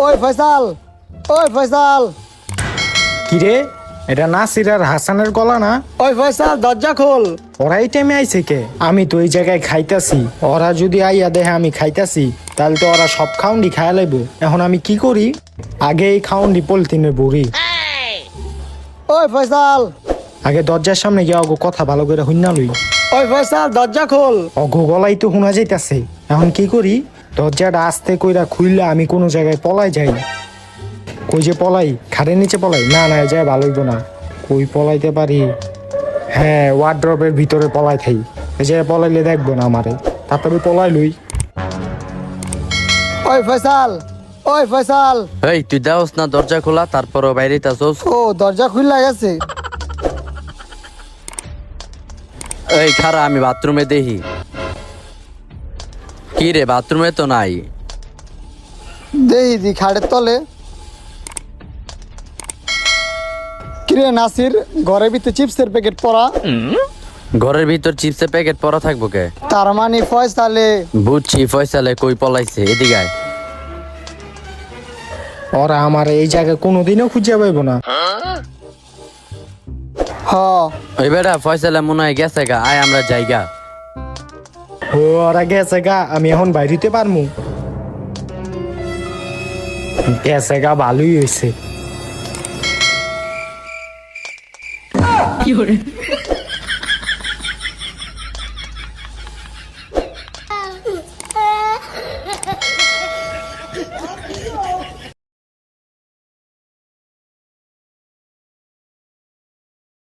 ওই ফয়সাল, ওই ফয়সাল, কিরে, এটা নাসির আর হাসানের গলা না? ওই ফয়সাল দরজা খোল। ওরা এই টাইমে আইছে কে? আমি তো এই জায়গায় খাইতাছি, ওরা যদি আইয়া দেখে আমি খাইতাছি তাহলে তো ওরা সব খাউন্ডি খাইয়া লাইব। এখন আমি কি করি? আগে এই খাউন্ডি পলিথিনে ভরি। ওই ফয়সাল, আগে দরজার সামনে গিয়ে অগো কথা ভালো করে হুইনা লই। ওই ফয়সাল দরজা খোল। অগো গলাই তো শোনা যাইতাছে। এখন কি করি? দরজাটা আস্তে কইরা খুইলা আমি কোনো জায়গায় পলাই যাই। কই যে পলাই? খাটের নিচে পলাই? না না, যায় ভালো হইব না। কই পলাইতে পারি? হ্যাঁ, ওয়ার্ড্রপের ভিতরে পলাই থাই। এই যে পলাইলে দেখবো না আমারে, তারপরে পলাই লই। ওই ফয়সাল, ওই ফয়সাল। এই তুই দেওস না দরজা খোলা, তারপরও বাইরে তাসোস। ও দরজা খুললা গেছে। এই খারা, আমি বাথরুমে দেখি। কি রে, বাথরুমে তো নাই। দেহি দি খাটের তলে। কিরে নাসির, ঘরের ভিতরে চিপসের প্যাকেট পড়া। ঘরের ভিতর চিপসের প্যাকেট পরা থাকবো কে? তার মানে ফয়সালে। বুঝছি, ফয়সালে কই পলাইছে, এদিকে আয়। ওরা আমার এই জায়গায় কোনোদিনও খুঁজে পাইব না। হ, ওই বেটা ফয়সালে মনে হয় গেছে গা, আয় আমরা যাইগা। ও ওরা গেছে গা, আমি এখন বাইরিতে পারমু? গেছে গা, ভালোই হয়েছে।